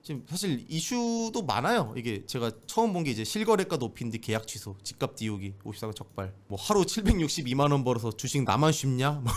지금 사실 이슈도 많아요. 이게 제가 처음 본 게 이제 실거래가 높인 뒤 계약 취소, 집값 띄우기, 54가 적발. 뭐 하루 762만 원 벌어서 주식 나만 쉽냐? 뭐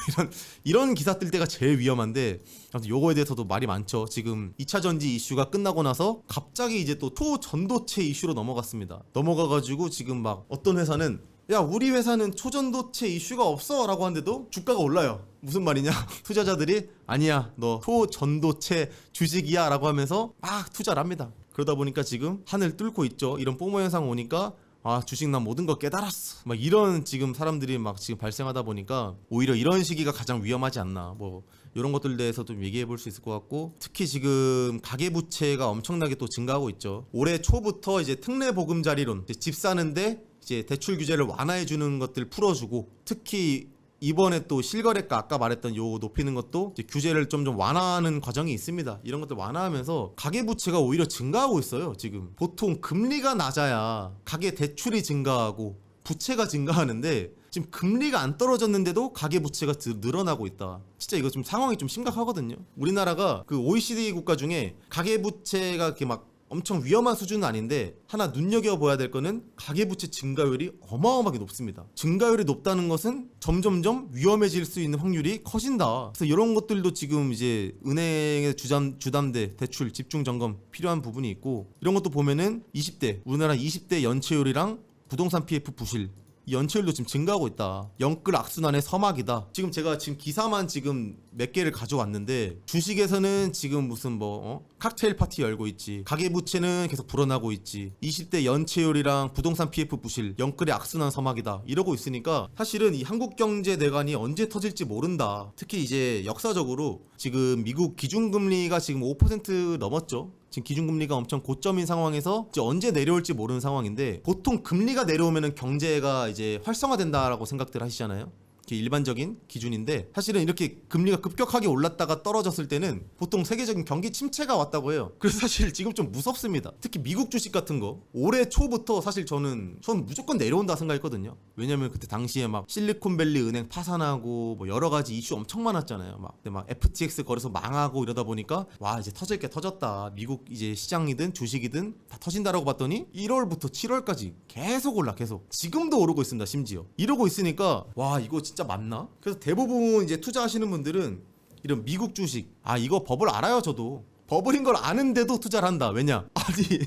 이런 기사 뜰 때가 제일 위험한데, 아무튼 요거에 대해서도 말이 많죠. 지금 2차 전지 이슈가 끝나고 나서 갑자기 이제 또 초전도체 이슈로 넘어갔습니다. 넘어가가지고 지금 막 어떤 회사는 야, 우리 회사는 초전도체 이슈가 없어 라고 하는데도 주가가 올라요. 무슨 말이냐? 투자자들이 아니야, 너 초전도체 주식이야 라고 하면서 막 투자를 합니다. 그러다 보니까 지금 하늘 뚫고 있죠. 이런 뽀모 현상 오니까 아, 주식 난 모든 거 깨달았어, 막 이런 지금 사람들이 막 지금 발생하다 보니까 오히려 이런 시기가 가장 위험하지 않나, 뭐 이런 것들 대해서도 좀 얘기해 볼 수 있을 것 같고, 특히 지금 가계부채가 엄청나게 또 증가하고 있죠. 올해 초부터 이제 특례보금자리론, 집 사는데 이제 대출 규제를 완화해주는 것들 풀어주고, 특히 이번에 또 실거래가 아까 말했던 요 높이는 것도 이제 규제를 좀 완화하는 과정이 있습니다. 이런 것들 완화하면서 가계부채가 오히려 증가하고 있어요. 지금 보통 금리가 낮아야 가계 대출이 증가하고 부채가 증가하는데 지금 금리가 안 떨어졌는데도 가계부채가 늘어나고 있다. 진짜 이거 좀 상황이 좀 심각하거든요. 우리나라가 그 OECD 국가 중에 가계부채가 이렇게 막 엄청 위험한 수준은 아닌데, 하나 눈여겨봐야 될 거는 가계부채 증가율이 어마어마하게 높습니다. 증가율이 높다는 것은 점점점 위험해질 수 있는 확률이 커진다. 그래서 이런 것들도 지금 이제 은행의 주담대 대출 집중 점검 필요한 부분이 있고, 이런 것도 보면은 20대 우리나라 20대 연체율이랑 부동산 PF 부실 이 연체율도 지금 증가하고 있다. 영끌 악순환의 서막이다. 지금 제가 지금 기사만 지금 몇 개를 가져왔는데, 주식에서는 지금 무슨 뭐 칵테일 파티 열고 있지, 가계부채는 계속 불어나고 있지, 20대 연체율이랑 부동산 PF 부실, 영끌의 악순환 서막이다 이러고 있으니까 사실은 이 한국경제내관이 언제 터질지 모른다. 특히 이제 역사적으로 지금 미국 기준금리가 지금 5% 넘었죠. 지금 기준금리가 엄청 고점인 상황에서 이제 언제 내려올지 모르는 상황인데, 보통 금리가 내려오면은 경제가 이제 활성화된다라고 생각들 하시잖아요. 일반적인 기준인데, 사실은 이렇게 금리가 급격하게 올랐다가 떨어졌을 때는 보통 세계적인 경기 침체가 왔다고 해요. 그래서 사실 지금 좀 무섭습니다. 특히 미국 주식 같은 거 올해 초부터 사실 저는 무조건 내려온다 생각했거든요. 왜냐면 그때 당시에 막 실리콘밸리 은행 파산하고 뭐 여러 가지 이슈 엄청 많았잖아요. 근데 막 FTX 거래소 망하고 이러다 보니까 와, 이제 터질 게 터졌다, 미국 이제 시장이든 주식이든 다 터진다라고 봤더니 1월부터 7월까지 계속 올라, 계속 지금도 오르고 있습니다. 심지어 이러고 있으니까 와, 이거 진짜 맞나? 그래서 대부분 이제 투자하시는 분들은 이런 미국 주식, 이거 버블 알아요. 저도 버블인 걸 아는데도 투자를 한다. 왜냐? 아니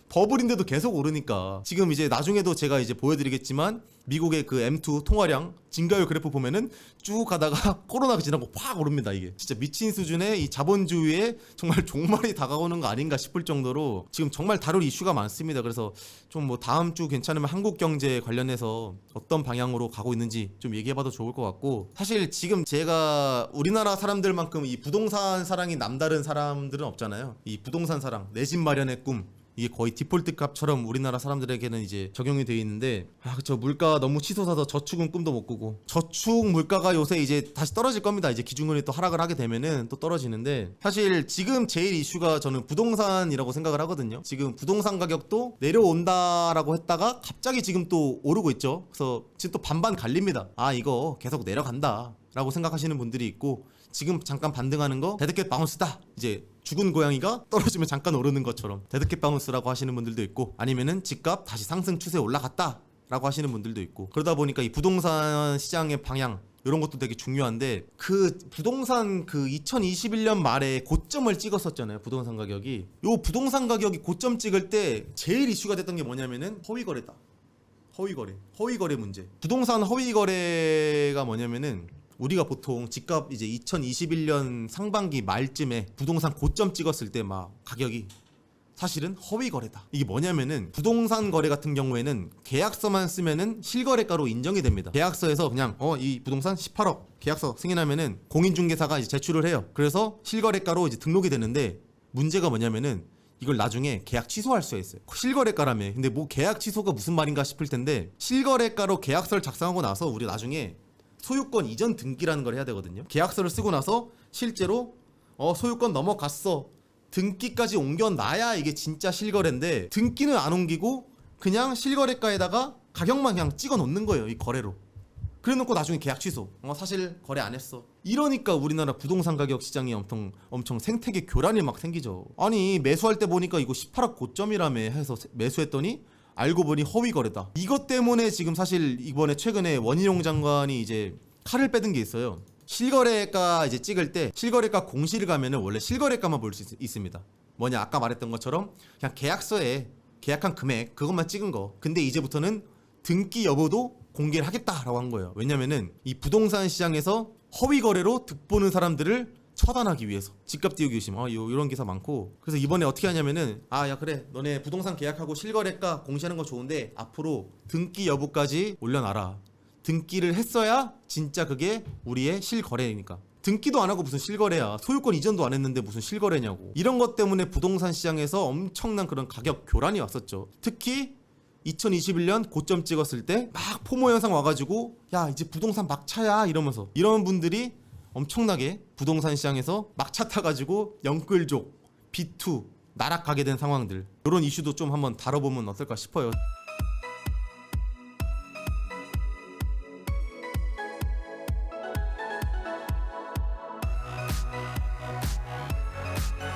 버블인데도 계속 오르니까. 지금 이제 나중에도 제가 이제 보여드리겠지만, 미국의 그 M2 통화량 증가율 그래프 보면은 쭉 가다가 코로나가 지나고 팍 오릅니다. 이게 진짜 미친 수준의 이 자본주의에 정말 종말이 다가오는 거 아닌가 싶을 정도로 지금 정말 다룰 이슈가 많습니다. 그래서 좀 뭐 다음 주 괜찮으면 한국 경제 관련해서 어떤 방향으로 가고 있는지 좀 얘기해봐도 좋을 것 같고, 사실 지금 제가 우리나라 사람들만큼 이 부동산 사랑이 남다른 사람들은 없잖아요. 이 부동산 사랑, 내 집 마련의 꿈, 이게 거의 디폴트 값처럼 우리나라 사람들에게는 이제 적용이 되어 있는데, 그쵸, 물가 너무 치솟아서 저축은 꿈도 못 꾸고, 저축 물가가 요새 이제 다시 떨어질 겁니다. 이제 기준금리 또 하락을 하게 되면은 또 떨어지는데, 사실 지금 제일 이슈가 저는 부동산이라고 생각을 하거든요. 지금 부동산 가격도 내려온다라고 했다가 갑자기 지금 또 오르고 있죠. 그래서 지금 또 반반 갈립니다. 이거 계속 내려간다 라고 생각하시는 분들이 있고, 지금 잠깐 반등하는 거 데드캣 바운스다, 이제 죽은 고양이가 떨어지면 잠깐 오르는 것처럼 데드캣 바운스라고 하시는 분들도 있고, 아니면은 집값 다시 상승 추세에 올라갔다 라고 하시는 분들도 있고, 그러다 보니까 이 부동산 시장의 방향 이런 것도 되게 중요한데, 그 부동산 그 2021년 말에 고점을 찍었었잖아요. 부동산 가격이, 요 부동산 가격이 고점 찍을 때 제일 이슈가 됐던 게 뭐냐면은 허위거래다. 허위거래 문제. 부동산 허위거래가 뭐냐면은, 우리가 보통 집값 이제 2021년 상반기 말쯤에 부동산 고점 찍었을 때 막 가격이 사실은 허위 거래다. 이게 뭐냐면은, 부동산 거래 같은 경우에는 계약서만 쓰면은 실거래가로 인정이 됩니다. 계약서에서 그냥 이 부동산 18억 계약서 승인하면은 공인중개사가 이제 제출을 해요. 그래서 실거래가로 이제 등록이 되는데, 문제가 뭐냐면은 이걸 나중에 계약 취소할 수가 있어요. 실거래가라며. 근데 뭐 계약 취소가 무슨 말인가 싶을 텐데, 실거래가로 계약서를 작성하고 나서 우리 나중에 소유권 이전 등기라는 걸 해야 되거든요. 계약서를 쓰고 나서 실제로 소유권 넘어갔어, 등기까지 옮겨놔야 이게 진짜 실거래인데, 등기는 안 옮기고 그냥 실거래가에다가 가격만 그냥 찍어 놓는 거예요, 이 거래로. 그래놓고 나중에 계약 취소. 사실 거래 안 했어. 이러니까 우리나라 부동산 가격 시장이 엄청 생태계 교란이 막 생기죠. 아니 매수할 때 보니까 이거 18억 고점이라며 해서 매수했더니 알고 보니 허위 거래다. 이것 때문에 지금 사실 이번에 최근에 원희룡 장관이 이제 칼을 빼든 게 있어요. 실거래가 이제 찍을 때 실거래가 공시를 가면은 원래 실거래가만 볼 수 있습니다. 뭐냐 아까 말했던 것처럼 그냥 계약서에 계약한 금액 그것만 찍은 거. 근데 이제부터는 등기 여부도 공개를 하겠다라고 한 거예요. 왜냐면은 이 부동산 시장에서 허위 거래로 득보는 사람들을 처단하기 위해서. 집값 띄우기 의심 이런 기사 많고. 그래서 이번에 어떻게 하냐면은 야 그래 너네 부동산 계약하고 실거래가 공시하는 거 좋은데 앞으로 등기 여부까지 올려놔라. 등기를 했어야 진짜 그게 우리의 실거래니까. 등기도 안 하고 무슨 실거래야. 소유권 이전도 안 했는데 무슨 실거래냐고. 이런 것 때문에 부동산 시장에서 엄청난 그런 가격 교란이 왔었죠. 특히 2021년 고점 찍었을 때 막 포모 현상 와가지고 야 이제 부동산 막차야 이러면서 이런 분들이 엄청나게 부동산 시장에서 막차 타가지고 영끌족, B2 나락가게 된 상황들. 이런 이슈도 좀 한번 다뤄보면 어떨까 싶어요.